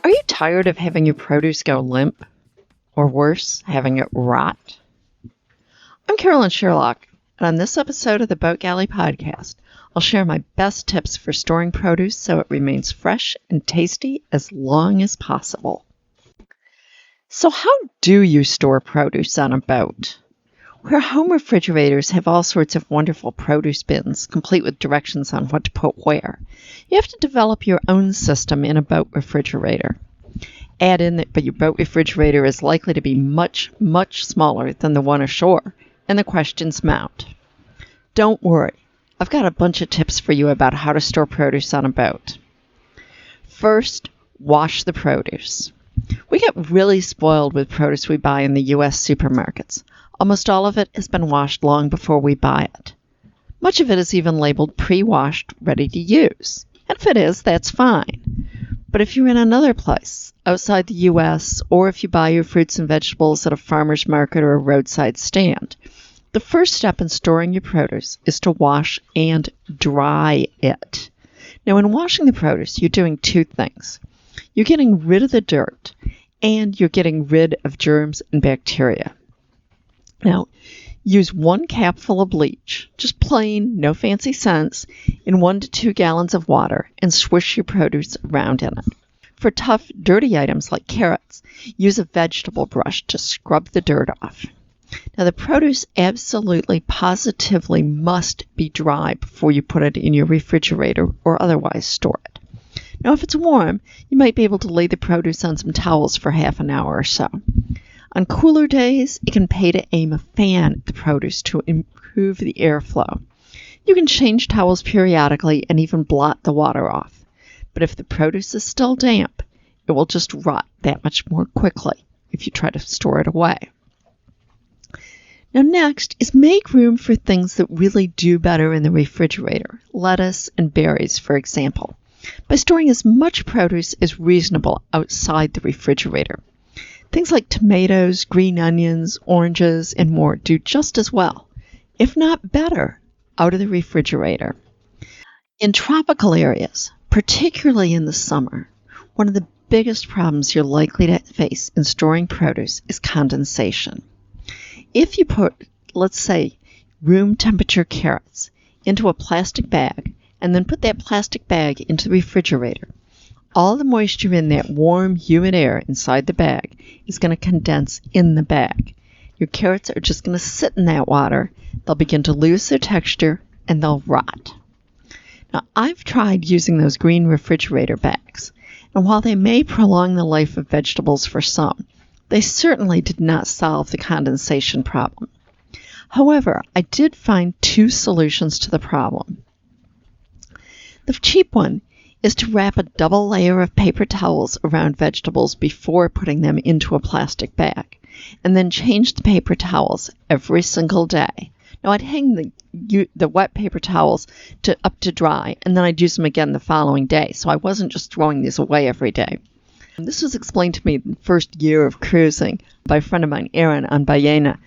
Are you tired of having your produce go limp? Or worse, having it rot? I'm Carolyn Sherlock, and on this episode of the Boat Galley Podcast, I'll share my best tips for storing produce so it remains fresh and tasty as long as possible. So how do you store produce on a boat? Where home refrigerators have all sorts of wonderful produce bins, complete with directions on what to put where, you have to develop your own system in a boat refrigerator. Add in that your boat refrigerator is likely to be much, much smaller than the one ashore, and the questions mount. Don't worry, I've got a bunch of tips for you about how to store produce on a boat. First, wash the produce. We get really spoiled with produce we buy in the U.S. supermarkets. Almost all of it has been washed long before we buy it. Much of it is even labeled pre-washed, ready to use. And if it is, that's fine. But if you're in another place, outside the U.S., or if you buy your fruits and vegetables at a farmer's market or a roadside stand, the first step in storing your produce is to wash and dry it. Now, in washing the produce, you're doing two things. You're getting rid of the dirt, and you're getting rid of germs and bacteria. Now, use 1 capful of bleach, just plain, no fancy scents, in 1 to 2 gallons of water and swish your produce around in it. For tough, dirty items like carrots, use a vegetable brush to scrub the dirt off. Now, the produce absolutely, positively must be dry before you put it in your refrigerator or otherwise store it. Now, if it's warm, you might be able to lay the produce on some towels for half an hour or so. On cooler days, it can pay to aim a fan at the produce to improve the airflow. You can change towels periodically and even blot the water off. But if the produce is still damp, it will just rot that much more quickly if you try to store it away. Now next is make room for things that really do better in the refrigerator, lettuce and berries, for example, by storing as much produce as reasonable outside the refrigerator. Things like tomatoes, green onions, oranges, and more do just as well, if not better, out of the refrigerator. In tropical areas, particularly in the summer, one of the biggest problems you're likely to face in storing produce is condensation. If you put, let's say, room temperature carrots into a plastic bag and then put that plastic bag into the refrigerator, all the moisture in that warm, humid air inside the bag is going to condense in the bag. Your carrots are just going to sit in that water. They'll begin to lose their texture, and they'll rot. Now, I've tried using those green refrigerator bags, and while they may prolong the life of vegetables for some, they certainly did not solve the condensation problem. However, I did find 2 solutions to the problem. The cheap one is to wrap a double layer of paper towels around vegetables before putting them into a plastic bag, and then change the paper towels every single day. Now, I'd hang the wet paper towels up to dry, and then I'd use them again the following day, so I wasn't just throwing these away every day. And this was explained to me the first year of cruising by a friend of mine, Aaron, on Ballena,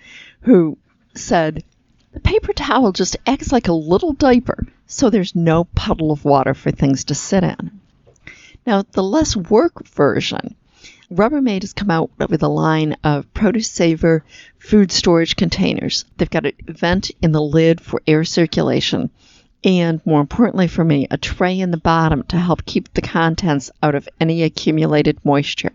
who said, the paper towel just acts like a little diaper, so there's no puddle of water for things to sit in. Now, the less work version, Rubbermaid has come out with a line of Produce Saver food storage containers. They've got a vent in the lid for air circulation, and more importantly for me, a tray in the bottom to help keep the contents out of any accumulated moisture.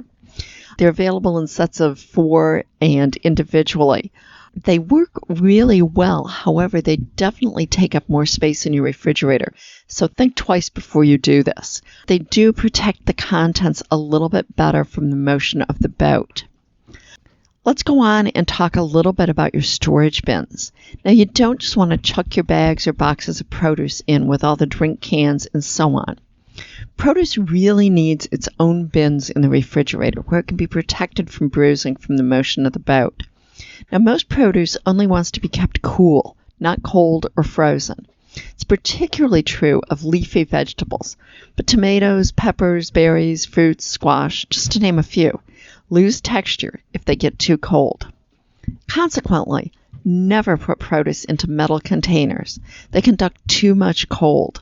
They're available in sets of 4 and individually. They work really well, however, they definitely take up more space in your refrigerator, so think twice before you do this. They do protect the contents a little bit better from the motion of the boat. Let's go on and talk a little bit about your storage bins. Now, you don't just want to chuck your bags or boxes of produce in with all the drink cans and so on. Produce really needs its own bins in the refrigerator where it can be protected from bruising from the motion of the boat. Now, most produce only wants to be kept cool, not cold or frozen. It's particularly true of leafy vegetables, but tomatoes, peppers, berries, fruits, squash, just to name a few, lose texture if they get too cold. Consequently, never put produce into metal containers. They conduct too much cold.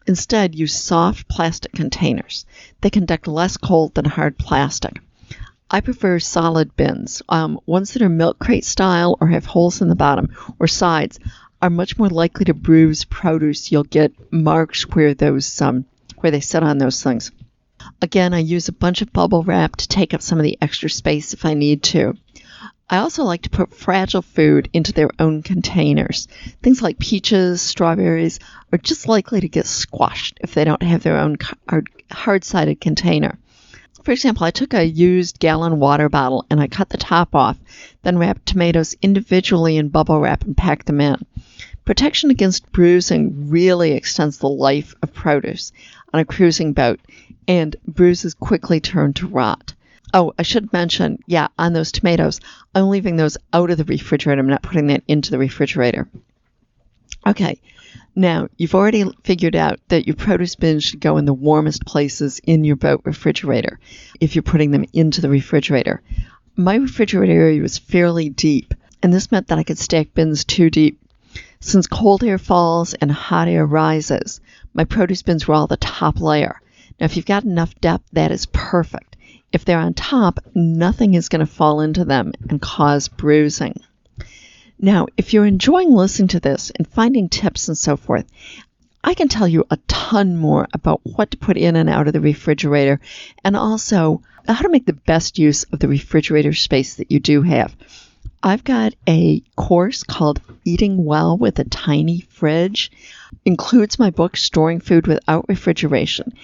Instead, use soft plastic containers. They conduct less cold than hard plastic. I prefer solid bins. Ones that are milk crate style or have holes in the bottom or sides are much more likely to bruise produce. You'll get marks where where they sit on those things. Again, I use a bunch of bubble wrap to take up some of the extra space if I need to. I also like to put fragile food into their own containers. Things like peaches, strawberries are just likely to get squashed if they don't have their own hard-sided container. For example, I took a used gallon water bottle and I cut the top off, then wrapped tomatoes individually in bubble wrap and packed them in. Protection against bruising really extends the life of produce on a cruising boat, and bruises quickly turn to rot. Oh, I should mention, on those tomatoes, I'm leaving those out of the refrigerator. I'm not putting that into the refrigerator. Okay, now you've already figured out that your produce bins should go in the warmest places in your boat refrigerator if you're putting them into the refrigerator. My refrigerator area was fairly deep, and this meant that I could stack bins too deep. Since cold air falls and hot air rises, my produce bins were all the top layer. Now, if you've got enough depth, that is perfect. If they're on top, nothing is going to fall into them and cause bruising. Now, if you're enjoying listening to this and finding tips and so forth, I can tell you a ton more about what to put in and out of the refrigerator, and also how to make the best use of the refrigerator space that you do have. I've got a course called Eating Well with a Tiny Fridge. Includes my book, Storing Food Without Refrigeration.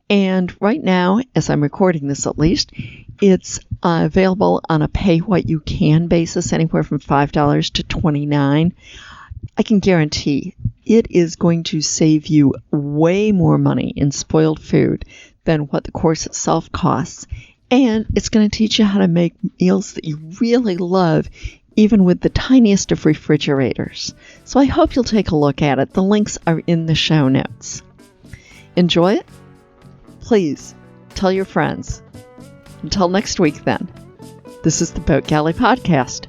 And right now, as I'm recording this at least, it's available on a pay-what-you-can basis, anywhere from $5 to $29. I can guarantee it is going to save you way more money in spoiled food than what the course itself costs. And it's going to teach you how to make meals that you really love, even with the tiniest of refrigerators. So I hope you'll take a look at it. The links are in the show notes. Enjoy it? Please tell your friends. Until next week, then. This is the Boat Galley Podcast.